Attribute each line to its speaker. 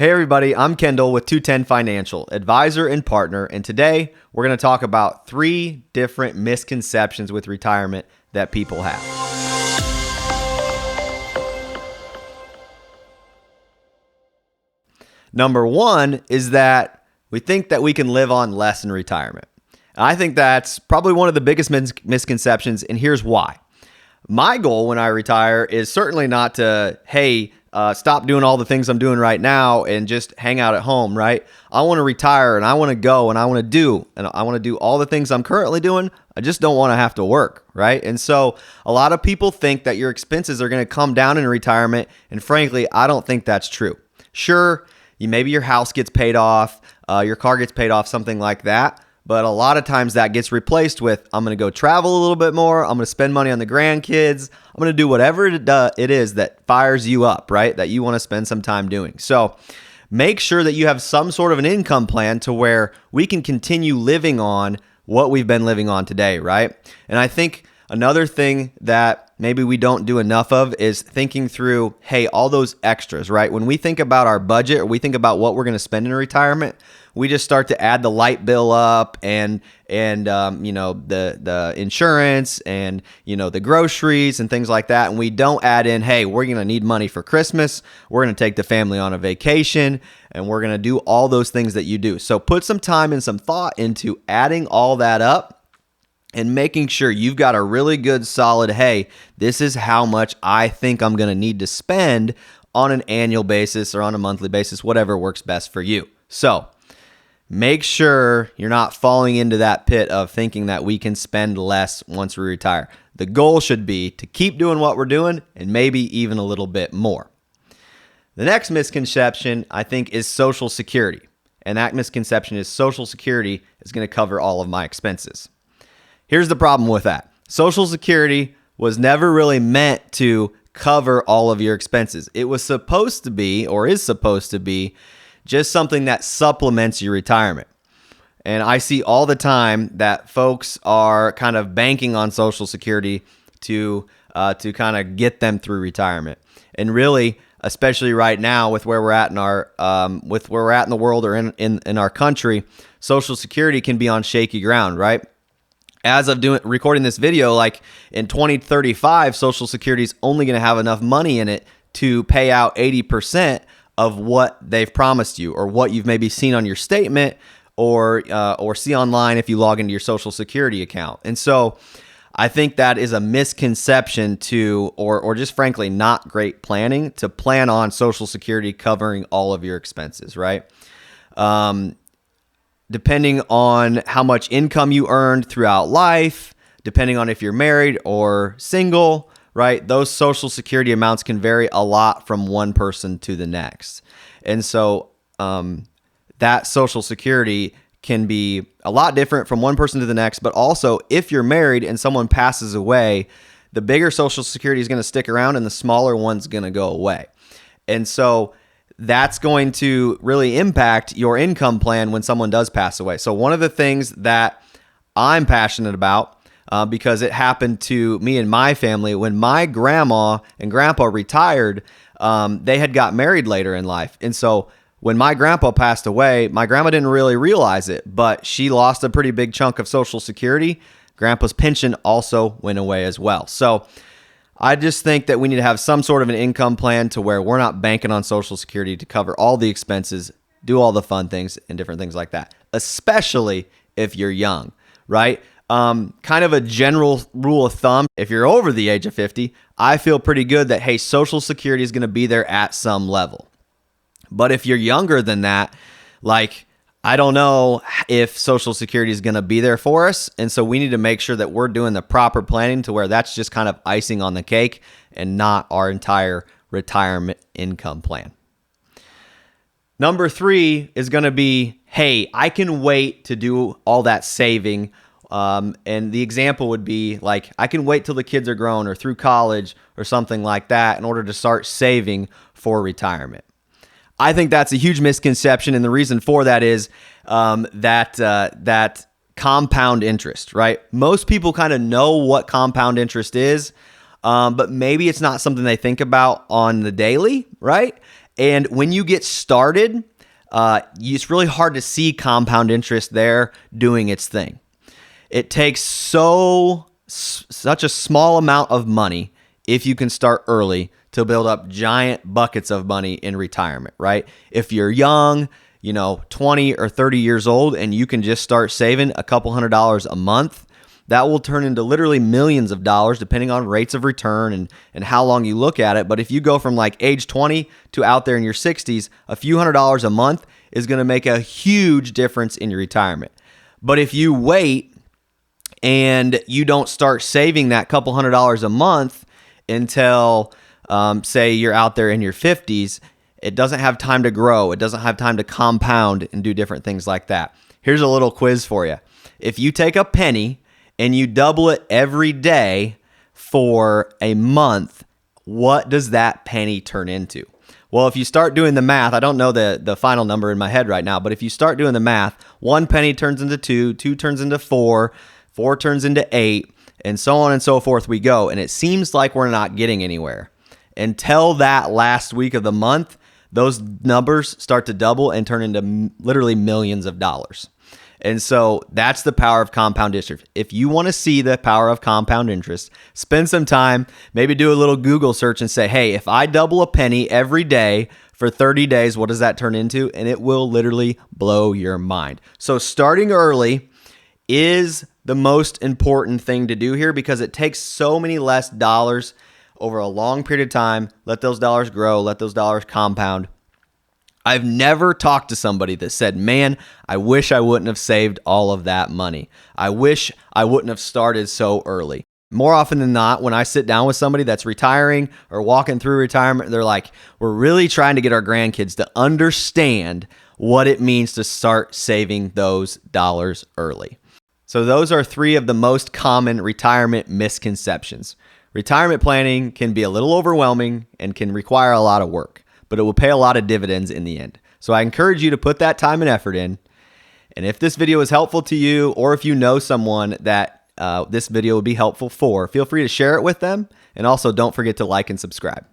Speaker 1: Hey everybody, I'm Kendall with 210 Financial, advisor and partner, and today we're going to talk about 3 different misconceptions with retirement that people have. Number 1 is that we think that we can live on less in retirement. I think that's probably one of the biggest misconceptions, and here's why. My goal when I retire is certainly not to, stop doing all the things I'm doing right now and just hang out at home, right? I want to retire and I want to go and I want to do all the things I'm currently doing. I just don't want to have to work, right? And so a lot of people think that your expenses are going to come down in retirement, and frankly, I don't think that's true. Sure, maybe your house gets paid off, your car gets paid off, something like that. But a lot of times that gets replaced with, I'm going to go travel a little bit more. I'm going to spend money on the grandkids. I'm going to do whatever it is that fires you up, right? That you want to spend some time doing. So make sure that you have some sort of an income plan to where we can continue living on what we've been living on today, right? And I think another thing that maybe we don't do enough of is thinking through, all those extras, right? When we think about our budget or we think about what we're going to spend in retirement, we just start to add the light bill up and the insurance and the groceries and things like that, and we don't add in, we're going to need money for Christmas, we're going to take the family on a vacation, and we're going to do all those things that you do. So put some time and some thought into adding all that up and making sure you've got a really good solid, this is how much I think I'm going to need to spend on an annual basis or on a monthly basis, whatever works best for you. So make sure you're not falling into that pit of thinking that we can spend less once we retire. The goal should be to keep doing what we're doing and maybe even a little bit more. The next misconception, I think, is Social Security. And that misconception is Social Security is going to cover all of my expenses. Here's the problem with that. Social Security was never really meant to cover all of your expenses. It was supposed to be, or is supposed to be, just something that supplements your retirement. And I see all the time that folks are kind of banking on Social Security to kind of get them through retirement. And really, especially right now with where we're at in our in the world or in our country, Social Security can be on shaky ground, right? As of recording this video, like in 2035, Social Security is only going to have enough money in it to pay out 80% of what they've promised you, or what you've maybe seen on your statement, or see online if you log into your Social Security account. And so I think that is a misconception or just frankly not great planning to plan on Social Security covering all of your expenses, right? Depending on how much income you earned throughout life, depending on if you're married or single, right? Those Social Security amounts can vary a lot from one person to the next. And so that Social Security can be a lot different from one person to the next, but also if you're married and someone passes away, the bigger Social Security is going to stick around and the smaller one's going to go away. And so that's going to really impact your income plan when someone does pass away. So one of the things that I'm passionate about, because it happened to me and my family, when my grandma and grandpa retired, they had got married later in life. And so when my grandpa passed away, my grandma didn't really realize it, but she lost a pretty big chunk of Social Security. Grandpa's pension also went away as well. So I just think that we need to have some sort of an income plan to where we're not banking on Social Security to cover all the expenses, do all the fun things and different things like that, especially if you're young, right? Kind of a general rule of thumb, if you're over the age of 50, I feel pretty good that, Social Security is going to be there at some level. But if you're younger than that, I don't know if Social Security is going to be there for us. And so we need to make sure that we're doing the proper planning to where that's just kind of icing on the cake and not our entire retirement income plan. Number 3 is going to be, I can wait to do all that saving. And the example would be I can wait till the kids are grown or through college or something like that in order to start saving for retirement. I think that's a huge misconception, and the reason for that is that compound interest, right? Most people kind of know what compound interest is, but maybe it's not something they think about on the daily, right? And when you get started, it's really hard to see compound interest there doing its thing. It takes such a small amount of money, if you can start early, to build up giant buckets of money in retirement, right? If you're young, 20 or 30 years old, and you can just start saving a couple $100s a month, that will turn into literally millions of dollars depending on rates of return and how long you look at it. But if you go from like age 20 to out there in your 60s, a few $100s a month is going to make a huge difference in your retirement. But if you wait and you don't start saving that couple $100s a month until, say, you're out there in your 50s, it doesn't have time to grow. It doesn't have time to compound and do different things like that. Here's a little quiz for you. If you take a penny and you double it every day for a month, what does that penny turn into? Well, if you start doing the math, I don't know the final number in my head right now, but if you start doing the math, 1 penny turns into 2, 2 turns into 4, 4 turns into 8, and so on and so forth we go. And it seems like we're not getting anywhere. Until that last week of the month, those numbers start to double and turn into literally millions of dollars. And so that's the power of compound interest. If you want to see the power of compound interest, spend some time, maybe do a little Google search and say, hey, if I double a penny every day for 30 days, what does that turn into? And it will literally blow your mind. So starting early is the most important thing to do here because it takes so many less dollars over a long period of time. Let those dollars grow. Let those dollars compound. I've never talked to somebody that said, man, I wish I wouldn't have saved all of that money. I wish I wouldn't have started so early. More often than not, when I sit down with somebody that's retiring or walking through retirement, they're like, we're really trying to get our grandkids to understand what it means to start saving those dollars early. So those are 3 of the most common retirement misconceptions. Retirement planning can be a little overwhelming and can require a lot of work, but it will pay a lot of dividends in the end. So I encourage you to put that time and effort in. And if this video is helpful to you, or if you know someone that this video would be helpful for, feel free to share it with them. And also don't forget to like and subscribe.